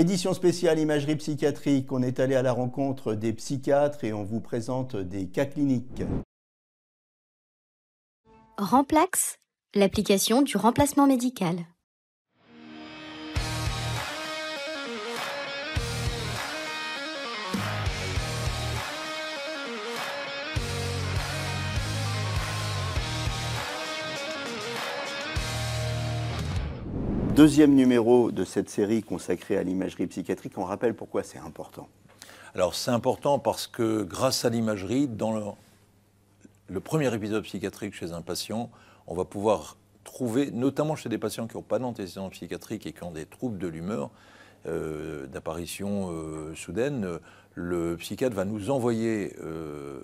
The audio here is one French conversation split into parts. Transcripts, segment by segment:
Édition spéciale imagerie psychiatrique, on est allé à la rencontre des psychiatres et on vous présente des cas cliniques. Remplax, l'application du remplacement médical. Deuxième numéro de cette série consacrée à l'imagerie psychiatrique. On rappelle pourquoi c'est important. Alors c'est important parce que grâce à l'imagerie, dans le premier épisode psychiatrique chez un patient, on va pouvoir trouver, notamment chez des patients qui n'ont pas d'antécédents psychiatriques et qui ont des troubles de l'humeur, d'apparition soudaine, le psychiatre va nous envoyer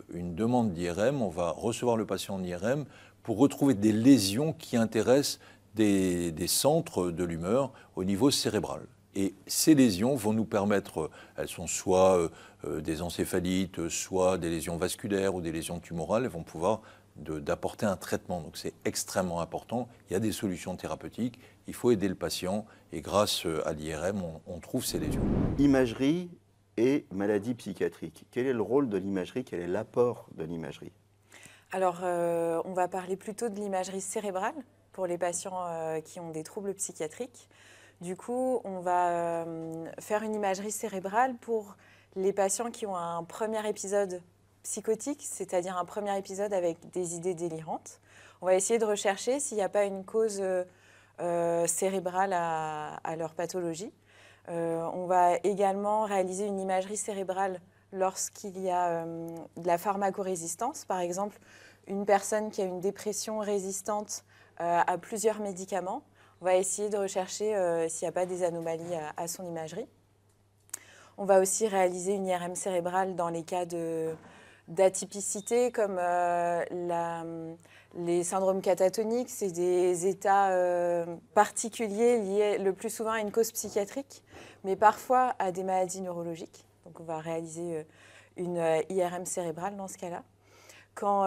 une demande d'IRM, on va recevoir le patient en IRM pour retrouver des lésions qui intéressent des centres de l'humeur au niveau cérébral. Et ces lésions vont nous permettre, elles sont soit des encéphalites, soit des lésions vasculaires ou des lésions tumorales, elles vont pouvoir d'apporter un traitement. Donc c'est extrêmement important. Il y a des solutions thérapeutiques, il faut aider le patient et grâce à l'IRM, on trouve ces lésions. Imagerie et maladie psychiatrique. Quel est le rôle de l'imagerie? Quel est l'apport de l'imagerie? Alors, on va parler plutôt de l'imagerie cérébrale pour les patients qui ont des troubles psychiatriques. Du coup, on va faire une imagerie cérébrale pour les patients qui ont un premier épisode psychotique, c'est-à-dire un premier épisode avec des idées délirantes. On va essayer de rechercher s'il n'y a pas une cause cérébrale à leur pathologie. On va également réaliser une imagerie cérébrale lorsqu'il y a de la pharmacorésistance. Par exemple, une personne qui a une dépression résistante à plusieurs médicaments. On va essayer de rechercher s'il n'y a pas des anomalies à son imagerie. On va aussi réaliser une IRM cérébrale dans les cas d'atypicité comme les syndromes catatoniques. C'est des états particuliers liés le plus souvent à une cause psychiatrique, mais parfois à des maladies neurologiques. Donc on va réaliser une IRM cérébrale dans ce cas-là. Quand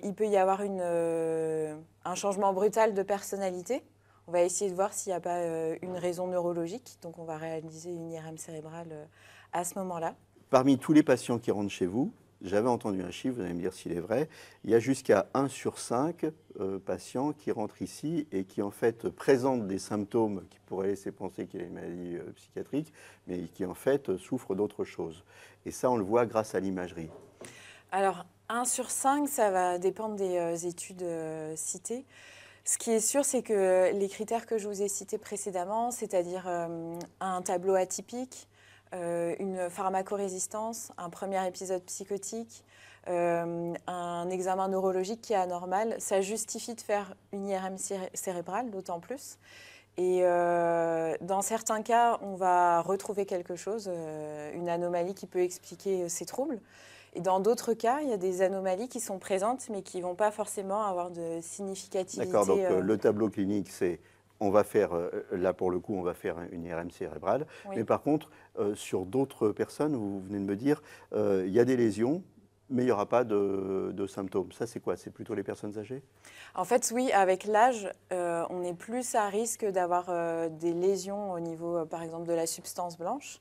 il peut y avoir un changement brutal de personnalité, on va essayer de voir s'il n'y a pas une raison neurologique. Donc on va réaliser une IRM cérébrale à ce moment-là. Parmi tous les patients qui rentrent chez vous, j'avais entendu un chiffre, vous allez me dire s'il est vrai, il y a jusqu'à 1 sur 5 patients qui rentrent ici et qui en fait présentent des symptômes qui pourraient laisser penser qu'il y a une maladie psychiatrique, mais qui en fait souffrent d'autre chose. Et ça, on le voit grâce à l'imagerie. Alors, 1 sur 5, ça va dépendre des études citées. Ce qui est sûr, c'est que les critères que je vous ai cités précédemment, c'est-à-dire un tableau atypique, une pharmacorésistance, un premier épisode psychotique, un examen neurologique qui est anormal, ça justifie de faire une IRM cérébrale, d'autant plus. Et dans certains cas, on va retrouver quelque chose, une anomalie qui peut expliquer ces troubles. Et dans d'autres cas, il y a des anomalies qui sont présentes, mais qui ne vont pas forcément avoir de significativité. D'accord, donc le tableau clinique, c'est, on va faire, là pour le coup, on va faire une IRM cérébrale. Oui. Mais par contre, sur d'autres personnes, vous venez de me dire, il y a des lésions, mais il n'y aura pas de symptômes. Ça, c'est quoi? C'est plutôt les personnes âgées? En fait, oui, avec l'âge, on est plus à risque d'avoir des lésions au niveau, par exemple, de la substance blanche.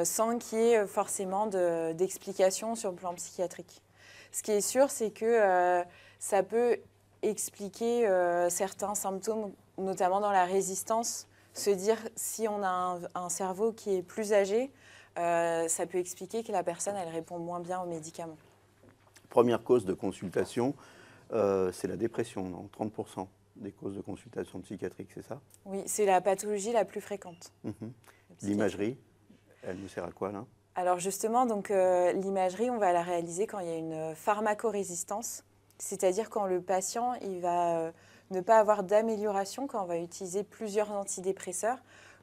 Sans qu'il y ait forcément d'explication sur le plan psychiatrique. Ce qui est sûr, c'est que ça peut expliquer certains symptômes, notamment dans la résistance. Se dire, si on a un cerveau qui est plus âgé, ça peut expliquer que la personne, elle répond moins bien aux médicaments. Première cause de consultation, c'est la dépression, non? 30% des causes de consultation psychiatrique, c'est ça? Oui, c'est la pathologie la plus fréquente. L'imagerie, elle nous sert à quoi, là? Alors justement, donc l'imagerie, on va la réaliser quand il y a une pharmacorésistance, c'est-à-dire quand le patient il va ne pas avoir d'amélioration, quand on va utiliser plusieurs antidépresseurs,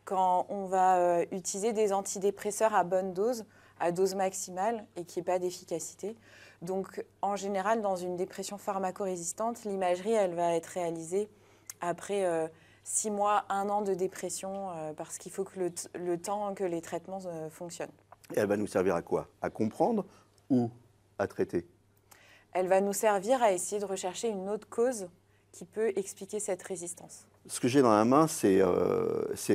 quand on va utiliser des antidépresseurs à bonne dose, à dose maximale et qu'il n'y ait pas d'efficacité. Donc en général, dans une dépression pharmacorésistante, l'imagerie, elle va être réalisée après 6 mois, 1 an de dépression, parce qu'il faut que le temps que les traitements fonctionnent. Et elle va nous servir à quoi? À comprendre ou à traiter? Elle va nous servir à essayer de rechercher une autre cause qui peut expliquer cette résistance. Ce que j'ai dans la main, c'est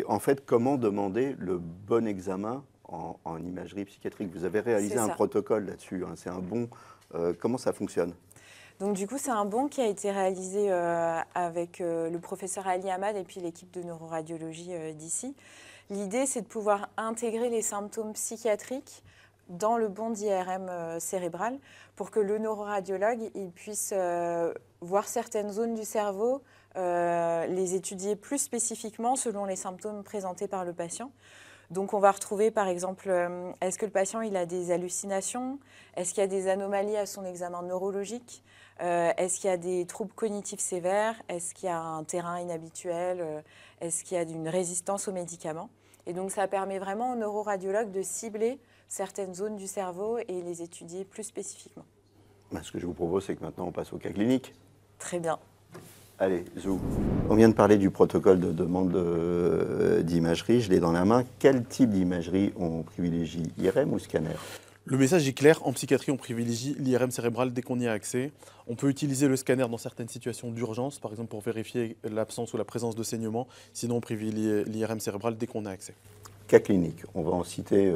en fait comment demander le bon examen en imagerie psychiatrique. Vous avez réalisé un protocole là-dessus, hein, c'est un bon. Comment ça fonctionne? Donc du coup, c'est un bon qui a été réalisé avec le professeur Ali Ahmad et puis l'équipe de neuroradiologie d'ici. L'idée, c'est de pouvoir intégrer les symptômes psychiatriques dans le bon d'IRM cérébral pour que le neuroradiologue il puisse voir certaines zones du cerveau, les étudier plus spécifiquement selon les symptômes présentés par le patient. Donc on va retrouver par exemple, est-ce que le patient il a des hallucinations? Est-ce qu'il y a des anomalies à son examen neurologique? Est-ce qu'il y a des troubles cognitifs sévères? Est-ce qu'il y a un terrain inhabituel? Est-ce qu'il y a une résistance aux médicaments? Et donc ça permet vraiment au neuroradiologue de cibler certaines zones du cerveau et les étudier plus spécifiquement. Ce que je vous propose, c'est que maintenant on passe au cas clinique. Très bien. Allez, Zou. On vient de parler du protocole de demande d'imagerie, je l'ai dans la main. Quel type d'imagerie on privilégie, IRM ou scanner? Le message est clair, en psychiatrie on privilégie l'IRM cérébral dès qu'on y a accès. On peut utiliser le scanner dans certaines situations d'urgence, par exemple pour vérifier l'absence ou la présence de saignement, sinon on privilégie l'IRM cérébral dès qu'on a accès. Cas clinique, on va en citer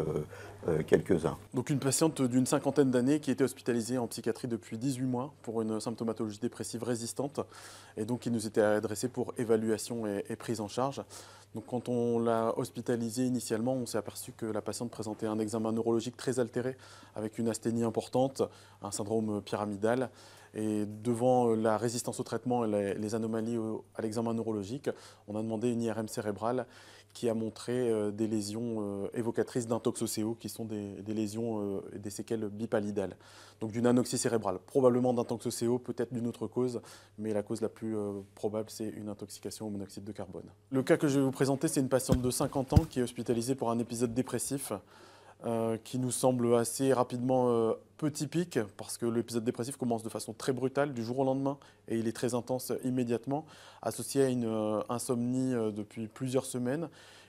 quelques-uns. Donc une patiente d'une 50aine d'années qui était hospitalisée en psychiatrie depuis 18 mois pour une symptomatologie dépressive résistante et donc qui nous était adressée pour évaluation et prise en charge. Donc quand on l'a hospitalisée initialement, on s'est aperçu que la patiente présentait un examen neurologique très altéré avec une asthénie importante, un syndrome pyramidal. Et devant la résistance au traitement et les anomalies à l'examen neurologique, on a demandé une IRM cérébrale qui a montré des lésions évocatrices d'un toxocéo, qui sont des lésions et des séquelles bipalidales. Donc d'une anoxie cérébrale, probablement d'un toxocéo, peut-être d'une autre cause, mais la cause la plus probable, c'est une intoxication au monoxyde de carbone. Le cas que je vais vous présenter, c'est une patiente de 50 ans qui est hospitalisée pour un épisode dépressif qui nous semble assez rapidement peu typique, parce que l'épisode dépressif commence de façon très brutale, du jour au lendemain, et il est très intense immédiatement, associé à une insomnie depuis plusieurs semaines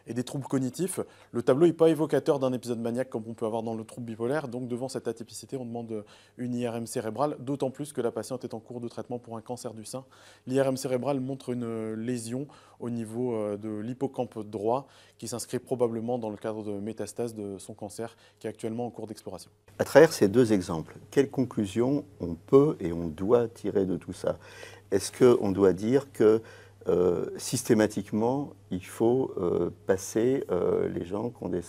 et des troubles cognitifs. Le tableau n'est pas évocateur d'un épisode maniaque comme on peut avoir dans le trouble bipolaire, donc devant cette atypicité, on demande une IRM cérébrale, d'autant plus que la patiente est en cours de traitement pour un cancer du sein. L'IRM cérébrale montre une lésion au niveau de l'hippocampe droit qui s'inscrit probablement dans le cadre de métastase de son cancer qui est actuellement en cours d'exploration. À travers ces deux exemples, quelles conclusions on peut et on doit tirer de tout ça? Est-ce qu'on doit dire que systématiquement, il faut passer les gens qui ont des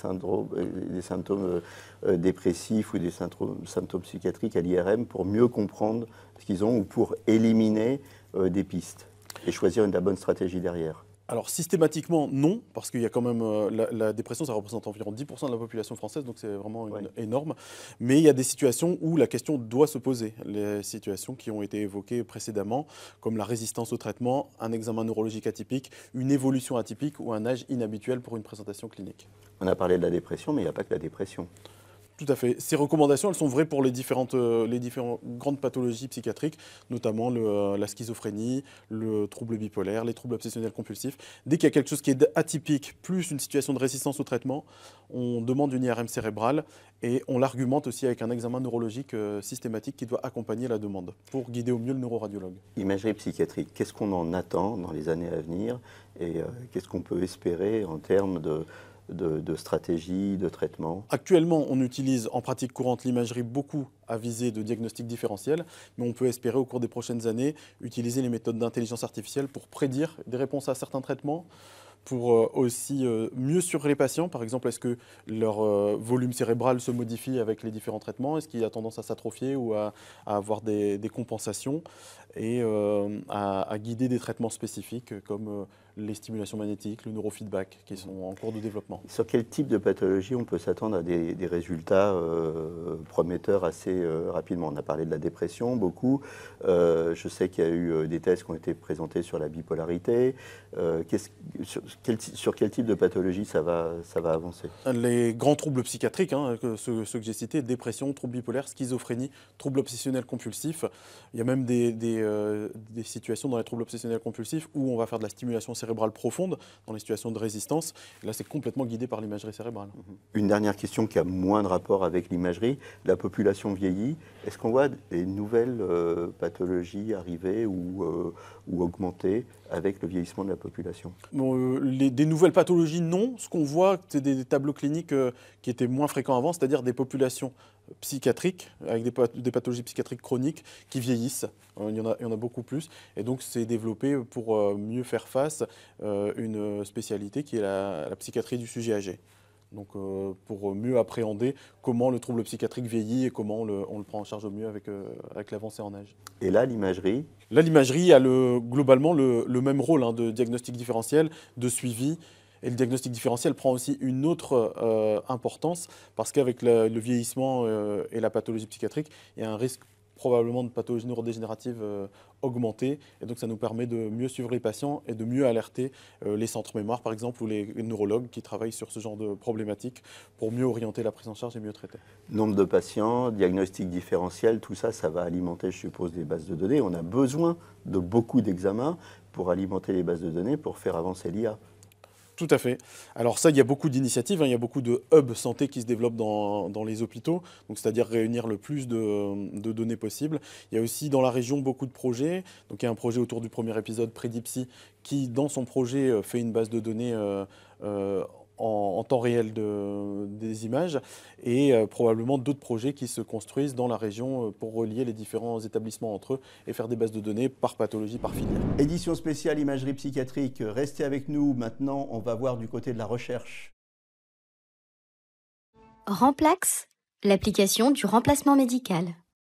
symptômes dépressifs ou des symptômes psychiatriques à l'IRM pour mieux comprendre ce qu'ils ont ou pour éliminer des pistes et choisir la bonne stratégie derrière? Alors systématiquement non, parce qu'il y a quand même la dépression, ça représente environ 10% de la population française, donc c'est vraiment énorme. Mais il y a des situations où la question doit se poser, les situations qui ont été évoquées précédemment, comme la résistance au traitement, un examen neurologique atypique, une évolution atypique ou un âge inhabituel pour une présentation clinique. On a parlé de la dépression, mais il n'y a pas que la dépression. Tout à fait. Ces recommandations, elles sont vraies pour les différentes grandes pathologies psychiatriques, notamment la schizophrénie, le trouble bipolaire, les troubles obsessionnels compulsifs. Dès qu'il y a quelque chose qui est atypique, plus une situation de résistance au traitement, on demande une IRM cérébrale et on l'argumente aussi avec un examen neurologique systématique qui doit accompagner la demande pour guider au mieux le neuroradiologue. Imagerie psychiatrique, qu'est-ce qu'on en attend dans les années à venir et qu'est-ce qu'on peut espérer en termes de stratégie, de traitement? Actuellement, on utilise en pratique courante l'imagerie beaucoup à visée de diagnostic différentiel, mais on peut espérer au cours des prochaines années utiliser les méthodes d'intelligence artificielle pour prédire des réponses à certains traitements, pour aussi mieux suivre les patients. Par exemple, est-ce que leur volume cérébral se modifie avec les différents traitements? Est-ce qu'il a tendance à s'atrophier ou à avoir des compensations? Et à guider des traitements spécifiques comme les stimulations magnétiques, le neurofeedback, qui sont en cours de développement. Sur quel type de pathologie on peut s'attendre à des résultats prometteurs assez rapidement? On a parlé de la dépression beaucoup. Je sais qu'il y a eu des tests qui ont été présentés sur la bipolarité. Sur quel type de pathologie ça va avancer? Les grands troubles psychiatriques, ceux que j'ai cités, dépression, trouble bipolaire, schizophrénie, trouble obsessionnel compulsif. Il y a même des situations dans les troubles obsessionnels compulsifs où on va faire de la stimulation cérébrale profonde dans les situations de résistance. Et là, c'est complètement guidé par l'imagerie cérébrale. Une dernière question qui a moins de rapport avec l'imagerie. La population vieillit. Est-ce qu'on voit des nouvelles pathologies arriver ou augmenter avec le vieillissement de la population? Bon, des nouvelles pathologies, non. Ce qu'on voit, c'est des tableaux cliniques qui étaient moins fréquents avant, c'est-à-dire des populations psychiatriques, avec des pathologies psychiatriques chroniques qui vieillissent. Il y en a beaucoup plus. Et donc, c'est développé pour mieux faire face une spécialité qui est la psychiatrie du sujet âgé. Donc, pour mieux appréhender comment le trouble psychiatrique vieillit et comment on le prend en charge au mieux avec l'avancée en âge. Et là, l'imagerie? Là, l'imagerie a globalement le même rôle de diagnostic différentiel, de suivi. Et le diagnostic différentiel prend aussi une autre importance parce qu'avec le vieillissement et la pathologie psychiatrique, il y a un risque probablement de pathologie neurodégénérative augmentée. Et donc, ça nous permet de mieux suivre les patients et de mieux alerter les centres mémoire, par exemple, ou les neurologues qui travaillent sur ce genre de problématiques pour mieux orienter la prise en charge et mieux traiter. Nombre de patients, diagnostic différentiel, tout ça, ça va alimenter, je suppose, des bases de données. On a besoin de beaucoup d'examens pour alimenter les bases de données, pour faire avancer l'IA. Tout à fait. Alors ça, il y a beaucoup d'initiatives, il y a beaucoup de hubs santé qui se développent dans les hôpitaux, donc c'est-à-dire réunir le plus de données possibles. Il y a aussi dans la région beaucoup de projets. Donc il y a un projet autour du premier épisode, Prédipsy, qui dans son projet fait une base de données en temps réel des images et probablement d'autres projets qui se construisent dans la région pour relier les différents établissements entre eux et faire des bases de données par pathologie, par filière. Édition spéciale imagerie psychiatrique, restez avec nous. Maintenant, on va voir du côté de la recherche. Remplax, l'application du remplacement médical.